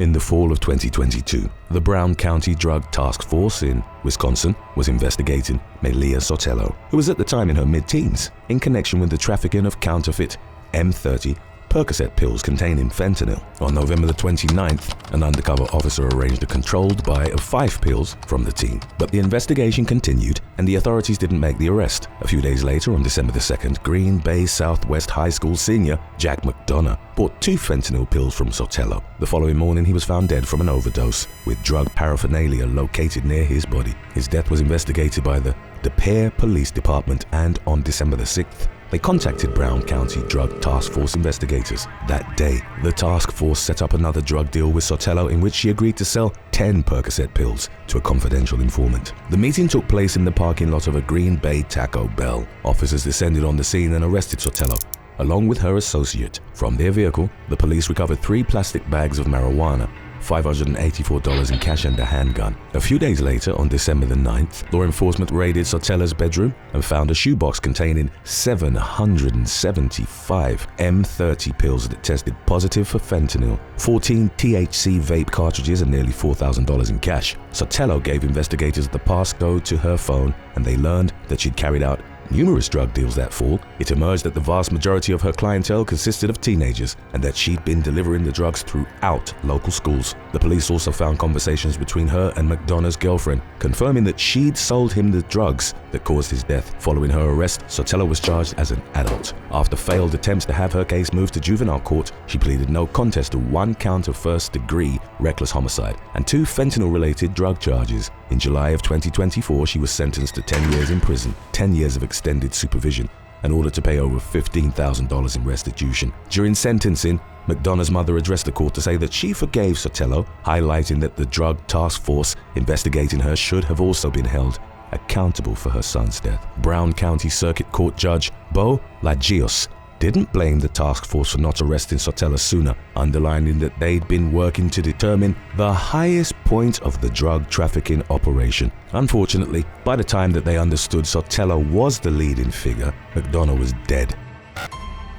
In the fall of 2022, the Brown County Drug Task Force in Wisconsin was investigating Melia Sotelo, who was at the time in her mid-teens, in connection with the trafficking of counterfeit M30 Percocet pills containing fentanyl. On November the 29th, an undercover officer arranged a controlled buy of 5 pills from the team. But the investigation continued and the authorities didn't make the arrest. A few days later, on December the 2nd, Green Bay Southwest High School senior Jack McDonna bought 2 fentanyl pills from Sotelo. The following morning, he was found dead from an overdose, with drug paraphernalia located near his body. His death was investigated by the DePere Police Department, and on December the 6th, they contacted Brown County Drug Task Force investigators. That day, the task force set up another drug deal with Sotelo in which she agreed to sell 10 Percocet pills to a confidential informant. The meeting took place in the parking lot of a Green Bay Taco Bell. Officers descended on the scene and arrested Sotelo, along with her associate. From their vehicle, the police recovered 3 plastic bags of marijuana, $584 in cash and a handgun. A few days later, on December the 9th, law enforcement raided Sotelo's bedroom and found a shoebox containing 775 M30 pills that tested positive for fentanyl, 14 THC vape cartridges, and nearly $4,000 in cash. Sotelo gave investigators the passcode to her phone, and they learned that she'd carried out numerous drug deals that fall. It emerged that the vast majority of her clientele consisted of teenagers and that she'd been delivering the drugs throughout local schools. The police also found conversations between her and McDonough's girlfriend, confirming that she'd sold him the drugs that caused his death. Following her arrest, Sotelo was charged as an adult. After failed attempts to have her case moved to juvenile court, she pleaded no contest to 1 count of first-degree reckless homicide and 2 fentanyl-related drug charges. In July of 2024, she was sentenced to 10 years in prison, 10 years of extended supervision, and ordered to pay over $15,000 in restitution. During sentencing, McDonough's mother addressed the court to say that she forgave Sotelo, highlighting that the drug task force investigating her should have also been held accountable for her son's death. Brown County Circuit Court Judge Bo Lagios didn't blame the task force for not arresting Sotelo sooner, underlining that they'd been working to determine the highest point of the drug trafficking operation. Unfortunately, by the time that they understood Sotelo was the leading figure, McDonna was dead.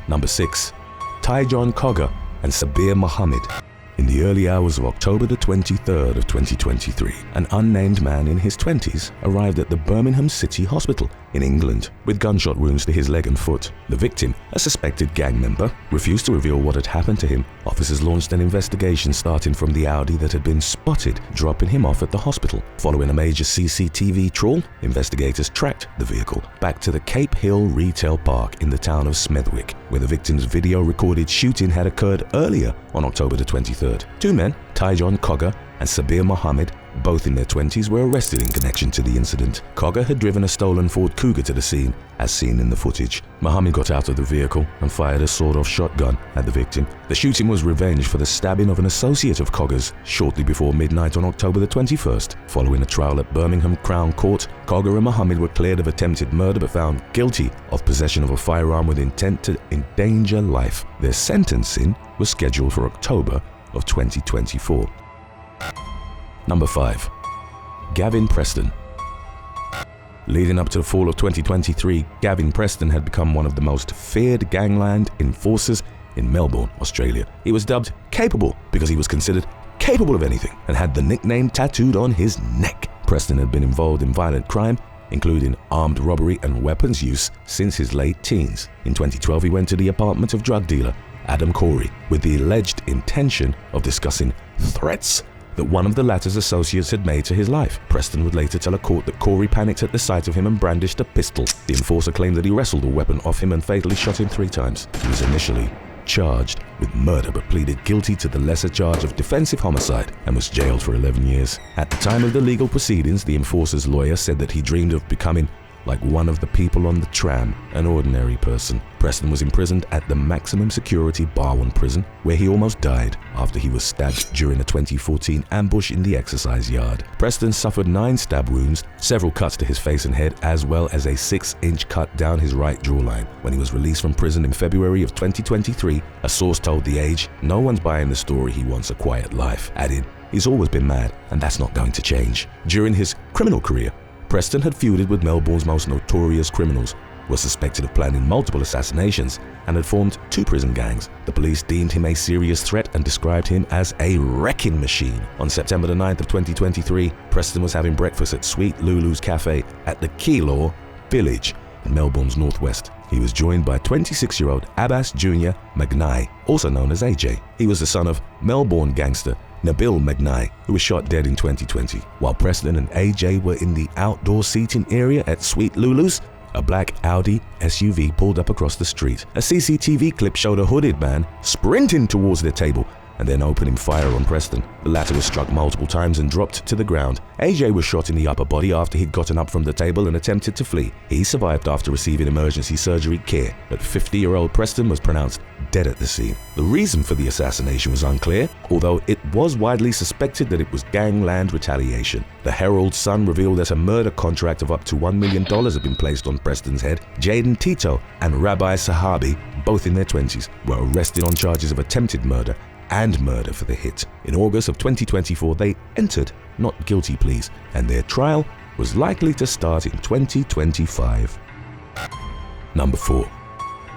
Number 6. Johon Koga and Sabir Mohammed. In the early hours of October the 23rd of 2023, an unnamed man in his 20s arrived at the Birmingham City Hospital in England with gunshot wounds to his leg and foot. The victim, a suspected gang member, refused to reveal what had happened to him. Officers launched an investigation starting from the Audi that had been spotted dropping him off at the hospital. Following a major CCTV trawl, investigators tracked the vehicle back to the Cape Hill Retail Park in the town of Smethwick, where the victim's video-recorded shooting had occurred earlier on October the 23rd. 2 men, Johon Koga and Sabir Mohammed, both in their 20s, were arrested in connection to the incident. Koga had driven a stolen Ford Cougar to the scene, as seen in the footage. Mohammed got out of the vehicle and fired a sawed-off shotgun at the victim. The shooting was revenge for the stabbing of an associate of Koga's shortly before midnight on October the 21st. Following a trial at Birmingham Crown Court, Koga and Mohammed were cleared of attempted murder but found guilty of possession of a firearm with intent to endanger life. Their sentencing was scheduled for October of 2024. Number 5. Gavin Preston. Leading up to the fall of 2023, Gavin Preston had become one of the most feared gangland enforcers in Melbourne, Australia. He was dubbed Capable because he was considered capable of anything and had the nickname tattooed on his neck. Preston had been involved in violent crime, including armed robbery and weapons use, since his late teens. In 2012, he went to the apartment of drug dealer Adam Corey with the alleged intention of discussing threats that one of the latter's associates had made to his life. Preston would later tell a court that Corey panicked at the sight of him and brandished a pistol. The enforcer claimed that he wrestled a weapon off him and fatally shot him 3 times. He was initially charged with murder but pleaded guilty to the lesser charge of defensive homicide and was jailed for 11 years. At the time of the legal proceedings, the enforcer's lawyer said that he dreamed of becoming like one of the people on the tram, an ordinary person. Preston was imprisoned at the maximum security Barwon prison, where he almost died after he was stabbed during a 2014 ambush in the exercise yard. Preston suffered 9 stab wounds, several cuts to his face and head, as well as a 6-inch cut down his right jawline. When he was released from prison in February of 2023, a source told The Age, "No one's buying the story he wants a quiet life," adding, "He's always been mad, and that's not going to change." During his criminal career, Preston had feuded with Melbourne's most notorious criminals, was suspected of planning multiple assassinations and had formed 2 prison gangs. The police deemed him a serious threat and described him as a wrecking machine. On September the 9th of 2023, Preston was having breakfast at Sweet Lulu's Cafe at the Keilor Village in Melbourne's northwest. He was joined by 26-year-old Abbas Jr. McKnight, also known as AJ. He was the son of Melbourne gangster Nabil McKnight, who was shot dead in 2020. While Preston and AJ were in the outdoor seating area at Sweet Lulu's, a black Audi SUV pulled up across the street. A CCTV clip showed a hooded man sprinting towards their table and then opening fire on Preston. The latter was struck multiple times and dropped to the ground. AJ was shot in the upper body after he'd gotten up from the table and attempted to flee. He survived after receiving emergency surgery care, but 50-year-old Preston was pronounced dead at the scene. The reason for the assassination was unclear, although it was widely suspected that it was gangland retaliation. The Herald Sun revealed that a murder contract of up to $1 million had been placed on Preston's head. Jaden Tito and Rabbi Sahabi, both in their 20s, were arrested on charges of attempted murder and murder for the hit. In August of 2024, they entered not guilty pleas, and their trial was likely to start in 2025. Number 4.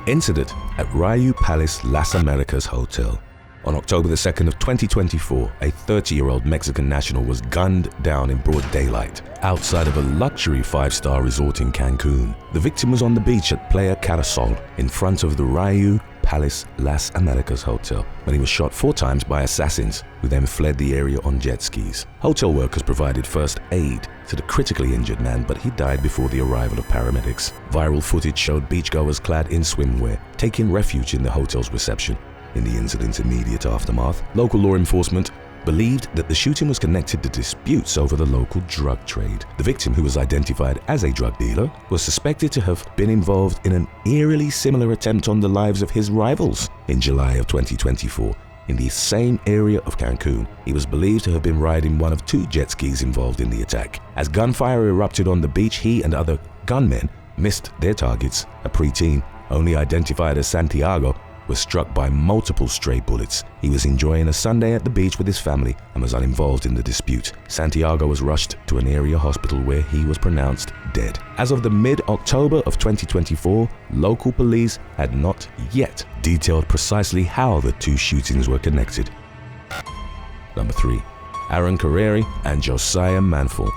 Incident at Ryu Palace Las Americas Hotel. On October the 2nd of 2024, a 30-year-old Mexican national was gunned down in broad daylight outside of a luxury 5-star resort in Cancun. The victim was on the beach at Playa Carasol in front of the Ryu Palace Las Americas Hotel when he was shot 4 times by assassins who then fled the area on jet skis. Hotel workers provided first aid to the critically injured man, but he died before the arrival of paramedics. Viral footage showed beachgoers clad in swimwear taking refuge in the hotel's reception. In the incident's immediate aftermath, local law enforcement believed that the shooting was connected to disputes over the local drug trade. The victim, who was identified as a drug dealer, was suspected to have been involved in an eerily similar attempt on the lives of his rivals. In July of 2024, in the same area of Cancun, he was believed to have been riding one of 2 jet skis involved in the attack. As gunfire erupted on the beach, he and other gunmen missed their targets. A preteen, only identified as Santiago, was struck by multiple stray bullets. He was enjoying a Sunday at the beach with his family and was uninvolved in the dispute. Santiago was rushed to an area hospital where he was pronounced dead. As of the mid-October of 2024, local police had not yet detailed precisely how the 2 shootings were connected. Number 3. Aaron Carrari and Josiah Manful.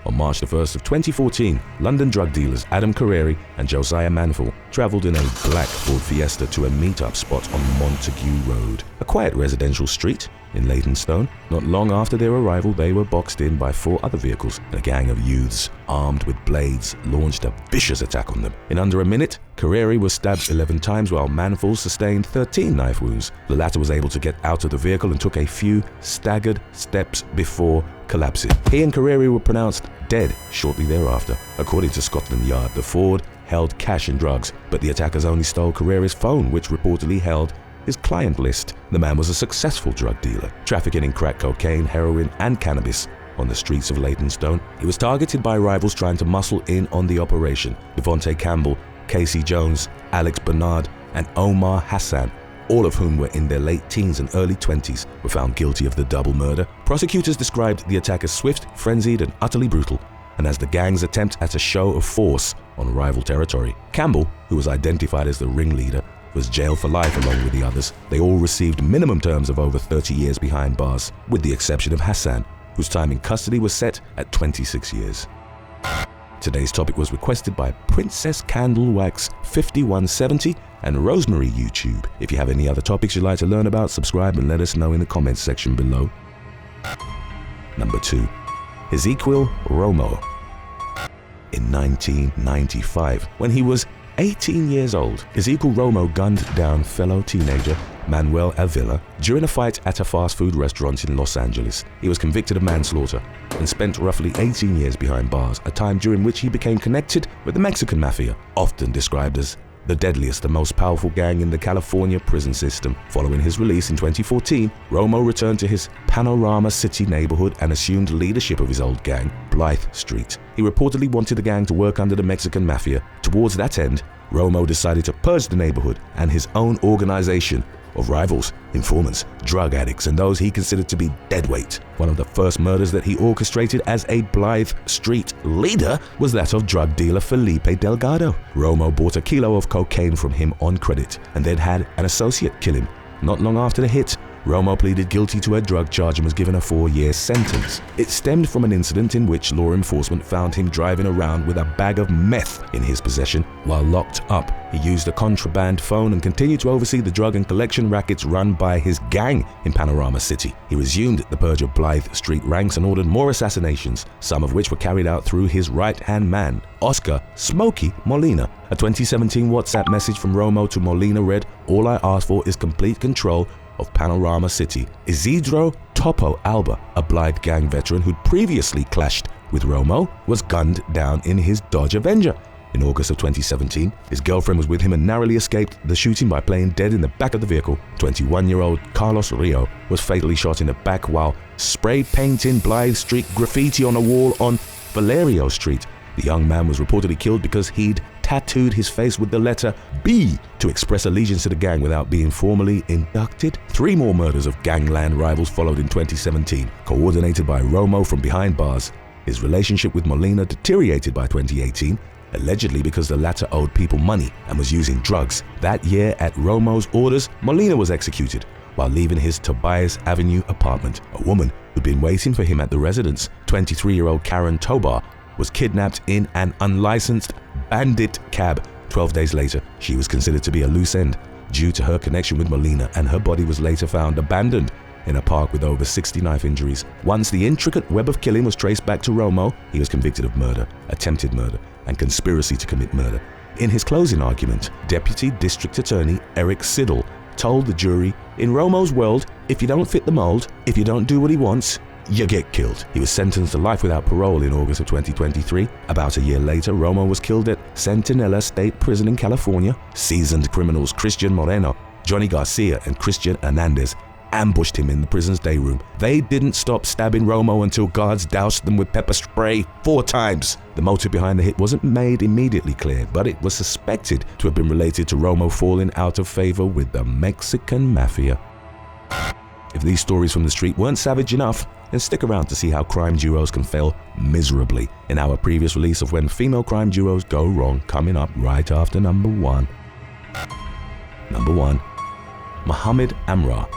On March the 1st of 2014, London drug dealers Adam Carrari and Josiah Manful traveled in a black Ford Fiesta to a meetup spot on Montague Road, a quiet residential street in Leytonstone. Not long after their arrival, they were boxed in by 4 other vehicles. A gang of youths armed with blades launched a vicious attack on them. In under a minute, Carrari was stabbed 11 times while Manful sustained 13 knife wounds. The latter was able to get out of the vehicle and took a few staggered steps before collapsing. He and Carrari were pronounced dead shortly thereafter. According to Scotland Yard, the Ford held cash and drugs, but the attackers only stole Carrari's phone, which reportedly held his client list. The man was a successful drug dealer, trafficking in crack cocaine, heroin, and cannabis on the streets of Leytonstone. He was targeted by rivals trying to muscle in on the operation. Devontae Campbell, Casey Jones, Alex Bernard, and Omar Hassan, all of whom were in their late teens and early 20s, were found guilty of the double murder. Prosecutors described the attack as swift, frenzied, and utterly brutal, and as the gang's attempt at a show of force on rival territory. Campbell, who was identified as the ringleader, was jailed for life along with the others. They all received minimum terms of over 30 years behind bars, with the exception of Hassan, whose time in custody was set at 26 years. Today's topic was requested by Princess Candlewax 5170 and Rosemary YouTube. If you have any other topics you'd like to learn about, subscribe and let us know in the comments section below. Number 2. Isel Romo. In 1995, when he was 18 years old, Isel Romo gunned down fellow teenager Manuel Avila during a fight at a fast food restaurant in Los Angeles. He was convicted of manslaughter and spent roughly 18 years behind bars, a time during which he became connected with the Mexican Mafia, often described as the deadliest and most powerful gang in the California prison system. Following his release in 2014, Romo returned to his Panorama City neighborhood and assumed leadership of his old gang, Blythe Street. He reportedly wanted the gang to work under the Mexican Mafia. Towards that end, Romo decided to purge the neighborhood and his own organization of rivals, informants, drug addicts, and those he considered to be deadweight. One of the first murders that he orchestrated as a Blythe Street leader was that of drug dealer Felipe Delgado. Romo bought a kilo of cocaine from him on credit and then had an associate kill him. Not long after the hit, Romo pleaded guilty to a drug charge and was given a 4-year sentence. It stemmed from an incident in which law enforcement found him driving around with a bag of meth in his possession while locked up. He used a contraband phone and continued to oversee the drug and collection rackets run by his gang in Panorama City. He resumed the purge of Blythe Street ranks and ordered more assassinations, some of which were carried out through his right-hand man, Oscar "Smokey" Molina. A 2017 WhatsApp message from Romo to Molina read, "All I ask for is complete control of Panorama City." Isidro Topo Alba, a Blythe gang veteran who'd previously clashed with Romo, was gunned down in his Dodge Avenger. In August of 2017, his girlfriend was with him and narrowly escaped the shooting by playing dead in the back of the vehicle. 21-year-old Carlos Rio was fatally shot in the back while spray painting Blythe Street graffiti on a wall on Valerio Street. The young man was reportedly killed because he'd tattooed his face with the letter B to express allegiance to the gang without being formally inducted. 3 more murders of gangland rivals followed in 2017, coordinated by Romo from behind bars. His relationship with Molina deteriorated by 2018, allegedly because the latter owed people money and was using drugs. That year, at Romo's orders, Molina was executed while leaving his Tobias Avenue apartment. A woman who'd been waiting for him at the residence, 23-year-old Karen Tobar, was kidnapped in an unlicensed bandit cab. 12 days later, she was considered to be a loose end due to her connection with Molina, and her body was later found abandoned in a park with over 60 knife injuries. Once the intricate web of killing was traced back to Romo, he was convicted of murder, attempted murder, and conspiracy to commit murder. In his closing argument, Deputy District Attorney Eric Siddle told the jury, "In Romo's world, if you don't fit the mold, if you don't do what he wants, you get killed." He was sentenced to life without parole in August of 2023. About a year later, Romo was killed at Centinela State Prison in California. Seasoned criminals Christian Moreno, Johnny Garcia, and Christian Hernandez ambushed him in the prison's day room. They didn't stop stabbing Romo until guards doused them with pepper spray 4 times. The motive behind the hit wasn't made immediately clear, but it was suspected to have been related to Romo falling out of favor with the Mexican mafia. If these stories from the street weren't savage enough, then stick around to see how crime duos can fail miserably in our previous release of When Female Crime Duos Go Wrong, coming up right after number 1. Number 1. Mohamed Amra.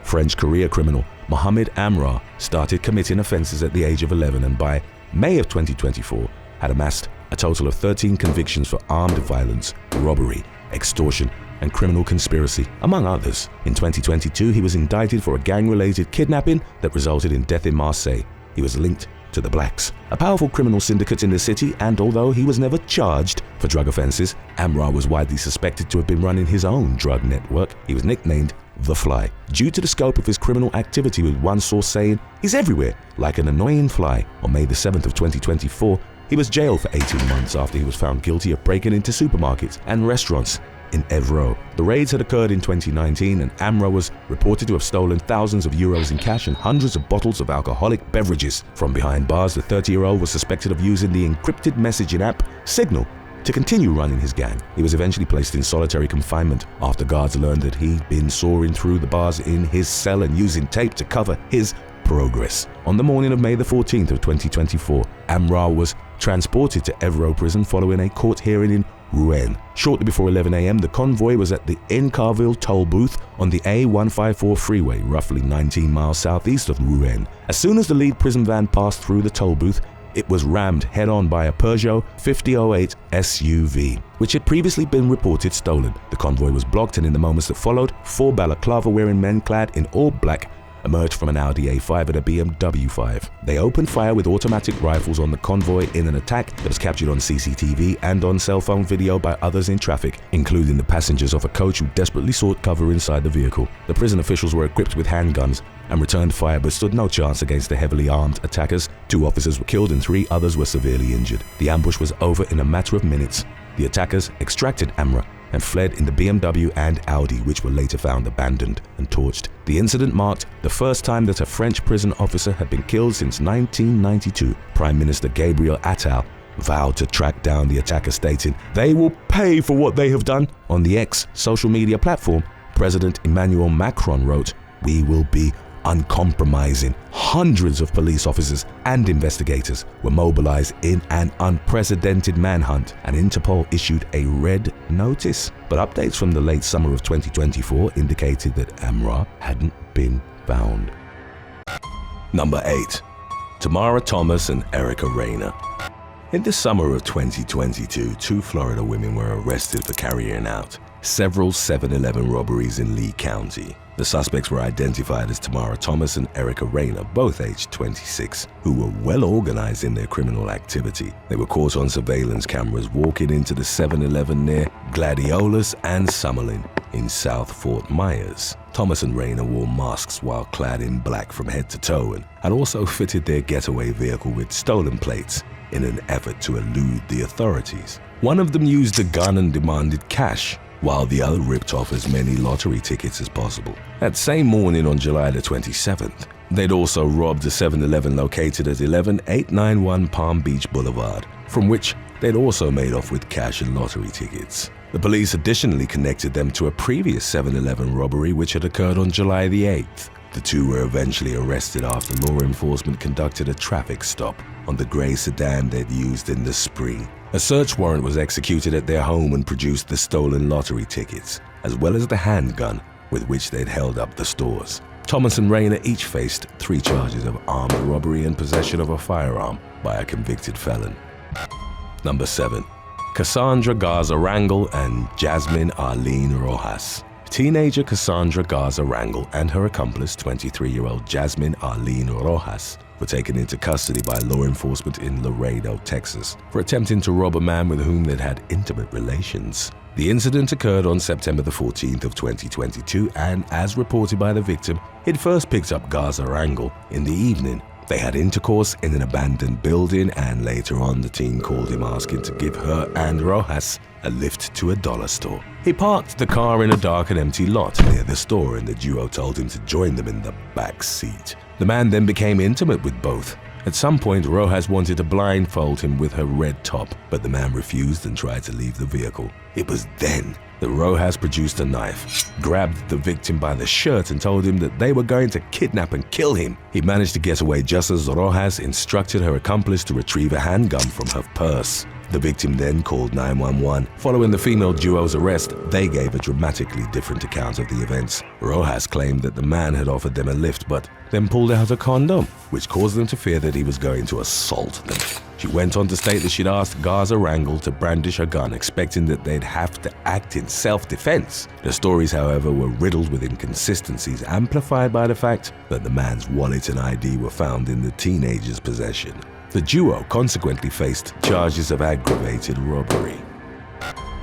French career criminal Mohamed Amra started committing offenses at the age of 11 and by May of 2024 had amassed a total of 13 convictions for armed violence, robbery, extortion, and criminal conspiracy, among others. In 2022, he was indicted for a gang-related kidnapping that resulted in death in Marseille. He was linked to the Blacks, a powerful criminal syndicate in the city, and although he was never charged for drug offenses, Amra was widely suspected to have been running his own drug network. He was nicknamed The Fly, due to the scope of his criminal activity, with one source saying, "He's everywhere, like an annoying fly." On May the 7th of 2024, he was jailed for 18 months after he was found guilty of breaking into supermarkets and restaurants in Évreux. The raids had occurred in 2019, and Amro was reported to have stolen thousands of euros in cash and hundreds of bottles of alcoholic beverages. From behind bars, the 30-year-old was suspected of using the encrypted messaging app Signal to continue running his gang. He was eventually placed in solitary confinement after guards learned that he'd been soaring through the bars in his cell and using tape to cover his progress. On the morning of May the 14th of 2024, Amra was transported to Évreux prison following a court hearing in Rouen. Shortly before 11 a.m., the convoy was at the Incarville toll booth on the A154 freeway, roughly 19 miles southeast of Rouen. As soon as the lead prison van passed through the toll booth, it was rammed head-on by a Peugeot 5008 SUV, which had previously been reported stolen. The convoy was blocked, and in the moments that followed, 4 balaclava-wearing men clad in all black emerged from an Audi A5 and a BMW 5. They opened fire with automatic rifles on the convoy in an attack that was captured on CCTV and on cell phone video by others in traffic, including the passengers of a coach who desperately sought cover inside the vehicle. The prison officials were equipped with handguns and returned fire but stood no chance against the heavily armed attackers. 2 officers were killed and 3 others were severely injured. The ambush was over in a matter of minutes. The attackers extracted Amra and fled in the BMW and Audi, which were later found abandoned and torched. The incident marked the first time that a French prison officer had been killed since 1992. Prime Minister Gabriel Attal vowed to track down the attacker, stating, "They will pay for what they have done." On the X social media platform, President Emmanuel Macron wrote, "We will be uncompromising." Hundreds of police officers and investigators were mobilized in an unprecedented manhunt, and Interpol issued a red notice. But updates from the late summer of 2024 indicated that Amro hadn't been found. Number 8. Tamara Thomas and Erica Raina. In the summer of 2022, 2 Florida women were arrested for carrying out several 7-Eleven robberies in Lee County. The suspects were identified as Tamara Thomas and Erica Raina, both aged 26, who were well organized in their criminal activity. They were caught on surveillance cameras walking into the 7-Eleven near Gladiolus and Summerlin in South Fort Myers. Thomas and Raina wore masks while clad in black from head to toe and had also fitted their getaway vehicle with stolen plates in an effort to elude the authorities. One of them used a gun and demanded cash, while the other ripped off as many lottery tickets as possible. That same morning on July the 27th, they'd also robbed a 7-Eleven located at 11891 Palm Beach Boulevard, from which they'd also made off with cash and lottery tickets. The police additionally connected them to a previous 7-Eleven robbery which had occurred on July the 8th. The two were eventually arrested after law enforcement conducted a traffic stop on the gray sedan they'd used in the spring. A search warrant was executed at their home and produced the stolen lottery tickets, as well as the handgun with which they'd held up the stores. Thomas and Raina each faced 3 charges of armed robbery and possession of a firearm by a convicted felon. Number 7. Cassandra Gaza Wrangle and Jasmine Arlene Rojas. Teenager Cassandra Gaza Wrangle and her accomplice, 23-year-old Jasmine Arlene Rojas, were taken into custody by law enforcement in Laredo, Texas, for attempting to rob a man with whom they'd had intimate relations. The incident occurred on September the 14th of 2022, and as reported by the victim, he'd first picked up Gaza Wrangle in the evening. They had intercourse in an abandoned building, and later on the teen called him asking to give her and Rojas a lift to a dollar store. He parked the car in a dark and empty lot near the store, and the duo told him to join them in the back seat. The man then became intimate with both. At some point, Rojas wanted to blindfold him with her red top, but the man refused and tried to leave the vehicle. It was then that Rojas produced a knife, grabbed the victim by the shirt and told him that they were going to kidnap and kill him. He managed to get away just as Rojas instructed her accomplice to retrieve a handgun from her purse. The victim then called 911. Following the female duo's arrest, they gave a dramatically different account of the events. Rojas claimed that the man had offered them a lift, but then pulled out a condom, which caused them to fear that he was going to assault them. She went on to state that she'd asked Gaza Wrangle to brandish a gun, expecting that they'd have to act in self-defense. The stories, however, were riddled with inconsistencies, amplified by the fact that the man's wallet and ID were found in the teenager's possession. The duo consequently faced charges of aggravated robbery.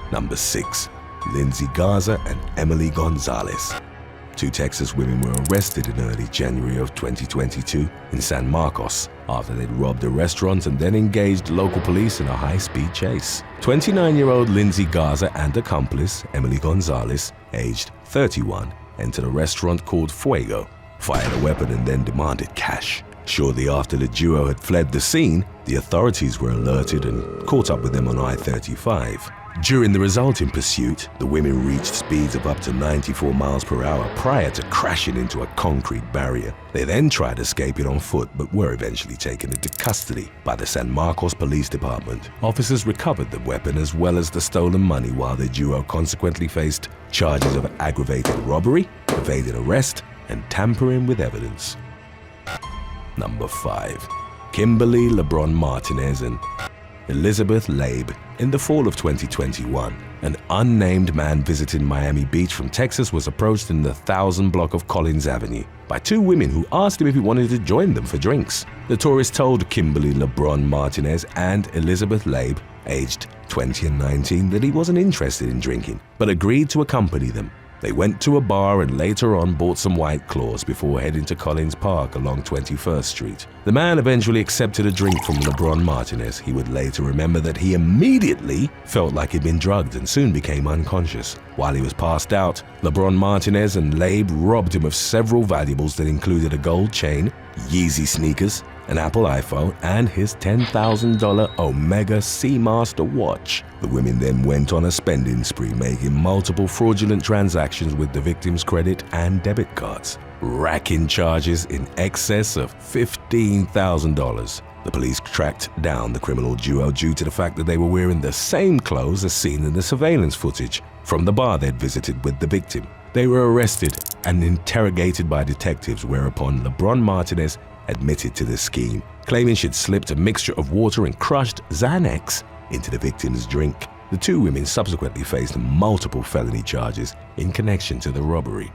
Number 6. Lindsay Gaza and Emily Gonzalez. 2 Texas women were arrested in early January of 2022 in San Marcos after they'd robbed a restaurant and then engaged local police in a high-speed chase. 29-year-old Lindsay Gaza and accomplice Emily Gonzalez, aged 31, entered a restaurant called Fuego, fired a weapon and then demanded cash. Shortly after the duo had fled the scene, the authorities were alerted and caught up with them on I-35. During the resulting pursuit, the women reached speeds of up to 94 miles per hour prior to crashing into a concrete barrier. They then tried escaping on foot but were eventually taken into custody by the San Marcos Police Department. Officers recovered the weapon as well as the stolen money, while the duo consequently faced charges of aggravated robbery, evading arrest, and tampering with evidence. Number 5. Kimberly LeBron Martinez and Elizabeth Labe. In the fall of 2021, an unnamed man visiting Miami Beach from Texas was approached in the 1000 block of Collins Avenue by 2 women who asked him if he wanted to join them for drinks. The tourist told Kimberly LeBron Martinez and Elizabeth Labe, aged 20 and 19, that he wasn't interested in drinking, but agreed to accompany them. They went to a bar and later on bought some White Claws before heading to Collins Park along 21st Street. The man eventually accepted a drink from LeBron Martinez. He would later remember that he immediately felt like he'd been drugged and soon became unconscious. While he was passed out, LeBron Martinez and Labe robbed him of several valuables that included a gold chain, Yeezy sneakers, an Apple iPhone, and his $10,000 Omega Seamaster watch. The women then went on a spending spree, making multiple fraudulent transactions with the victim's credit and debit cards, racking charges in excess of $15,000. The police tracked down the criminal duo due to the fact that they were wearing the same clothes as seen in the surveillance footage from the bar they'd visited with the victim. They were arrested and interrogated by detectives, whereupon LeBron Martinez admitted to the scheme, claiming she'd slipped a mixture of water and crushed Xanax into the victim's drink. The two women subsequently faced multiple felony charges in connection to the robbery.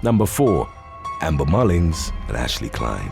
Number 4. Amber Mullins and Ashley Klein.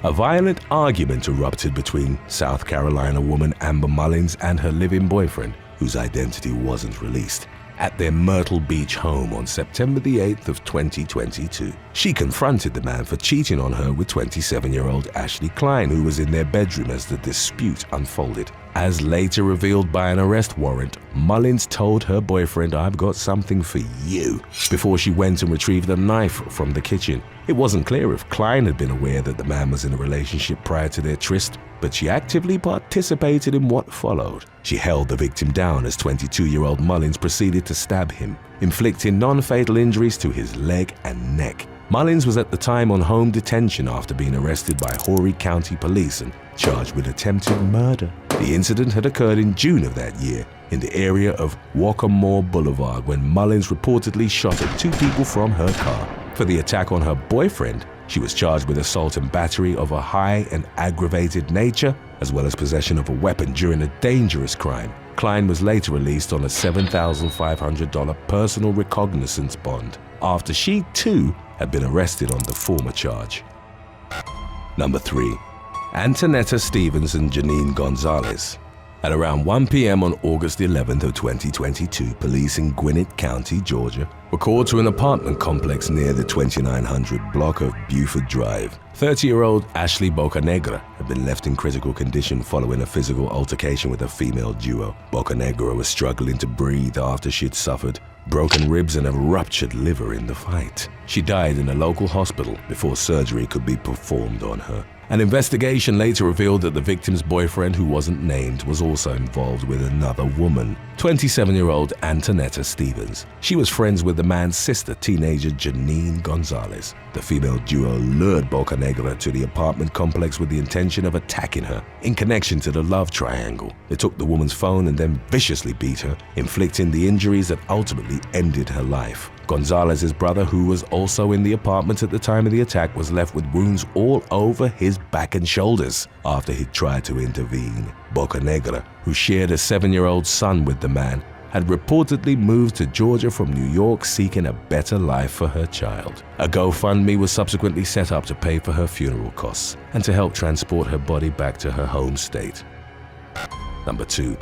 A violent argument erupted between South Carolina woman Amber Mullins and her live-in boyfriend, whose identity wasn't released, at their Myrtle Beach home on September the 8th of 2022. She confronted the man for cheating on her with 27-year-old Ashley Klein, who was in their bedroom as the dispute unfolded. As later revealed by an arrest warrant, Mullins told her boyfriend, "I've got something for you," before she went and retrieved a knife from the kitchen. It wasn't clear if Klein had been aware that the man was in a relationship prior to their tryst, but she actively participated in what followed. She held the victim down as 22-year-old Mullins proceeded to stab him, inflicting non-fatal injuries to his leg and neck. Mullins was at the time on home detention after being arrested by Horry County Police and charged with attempted murder. The incident had occurred in June of that year in the area of Waccamaw Boulevard when Mullins reportedly shot at 2 people from her car. For the attack on her boyfriend, she was charged with assault and battery of a high and aggravated nature, as well as possession of a weapon during a dangerous crime. Klein was later released on a $7,500 personal recognizance bond after she too had been arrested on the former charge. Number 3. Antonetta Stevens and Janine Gonzalez. At around 1 p.m. on August 11th of 2022, police in Gwinnett County, Georgia, were called to an apartment complex near the 2900 block of Buford Drive. 30-year-old Ashley Bocanegra had been left in critical condition following a physical altercation with a female duo. Bocanegra was struggling to breathe after she'd suffered broken ribs and a ruptured liver in the fight. She died in a local hospital before surgery could be performed on her. An investigation later revealed that the victim's boyfriend, who wasn't named, was also involved with another woman, 27-year-old Antonetta Stevens. She was friends with the man's sister, teenager Janine Gonzalez. The female duo lured Bocanegra to the apartment complex with the intention of attacking her in connection to the love triangle. They took the woman's phone and then viciously beat her, inflicting the injuries that ultimately ended her life. Gonzalez's brother, who was also in the apartment at the time of the attack, was left with wounds all over his back and shoulders after he tried to intervene. Bocanegra, who shared a 7-year-old son with the man, had reportedly moved to Georgia from New York seeking a better life for her child. A GoFundMe was subsequently set up to pay for her funeral costs and to help transport her body back to her home state. Number 2.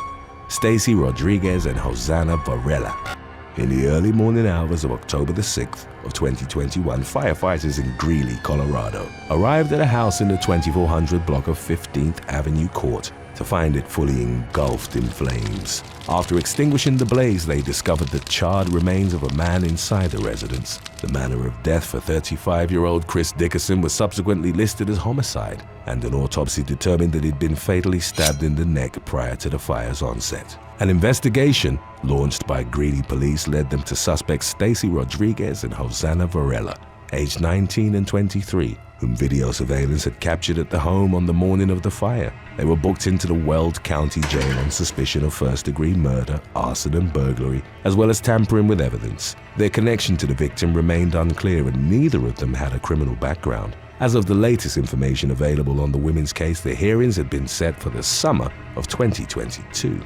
Stacy Rodriguez and Hosanna Varela. In the early morning hours of October the 6th of 2021, firefighters in Greeley, Colorado, arrived at a house in the 2400 block of 15th Avenue Court to find it fully engulfed in flames. After extinguishing the blaze, they discovered the charred remains of a man inside the residence. The manner of death for 35-year-old Chris Dickerson was subsequently listed as homicide, and an autopsy determined that he'd been fatally stabbed in the neck prior to the fire's onset. An investigation launched by Greeley police led them to suspects Stacy Rodriguez and Hosanna Varela, aged 19 and 23, whom video surveillance had captured at the home on the morning of the fire. They were booked into the Weld County Jail on suspicion of first-degree murder, arson and burglary, as well as tampering with evidence. Their connection to the victim remained unclear, and neither of them had a criminal background. As of the latest information available on the women's case, the hearings had been set for the summer of 2022.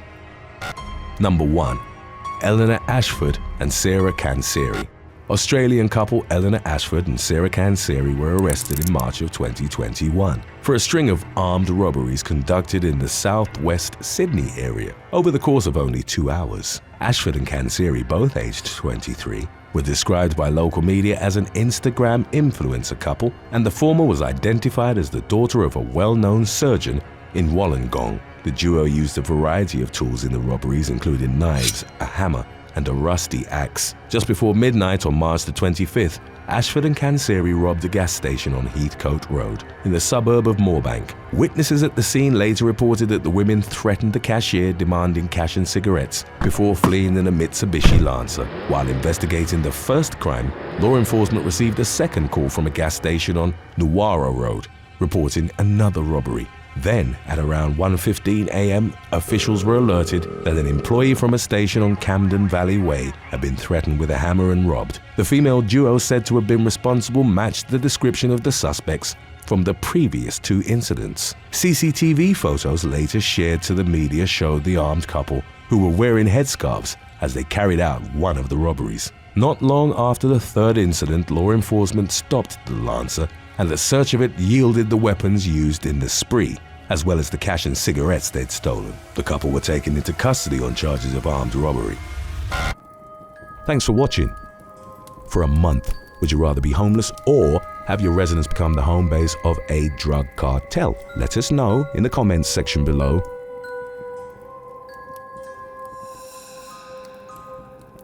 Number 1. Eleanor Ashford and Sarah Canseri. Australian couple Eleanor Ashford and Sarah Canseri were arrested in March of 2021 for a string of armed robberies conducted in the southwest Sydney area over the course of only 2 hours. Ashford and Canseri, both aged 23, were described by local media as an Instagram influencer couple, and the former was identified as the daughter of a well-known surgeon in Wollongong. The duo used a variety of tools in the robberies, including knives, a hammer, and a rusty axe. Just before midnight on March the 25th, Ashford and Kanseri robbed a gas station on Heathcote Road in the suburb of Moorbank. Witnesses at the scene later reported that the women threatened the cashier, demanding cash and cigarettes, before fleeing in a Mitsubishi Lancer. While investigating the first crime, law enforcement received a second call from a gas station on Nuwara Road, reporting another robbery. Then, at around 1:15 a.m., officials were alerted that an employee from a station on Camden Valley Way had been threatened with a hammer and robbed. The female duo said to have been responsible matched the description of the suspects from the previous two incidents. CCTV photos later shared to the media showed the armed couple, who were wearing headscarves, as they carried out one of the robberies. Not long after the third incident, law enforcement stopped the Lancer, and the search of it yielded the weapons used in the spree, as well as the cash and cigarettes they'd stolen. The couple were taken into custody on charges of armed robbery. Thanks for watching. For a month, would you rather be homeless or have your residence become the home base of a drug cartel? Let us know in the comments section below.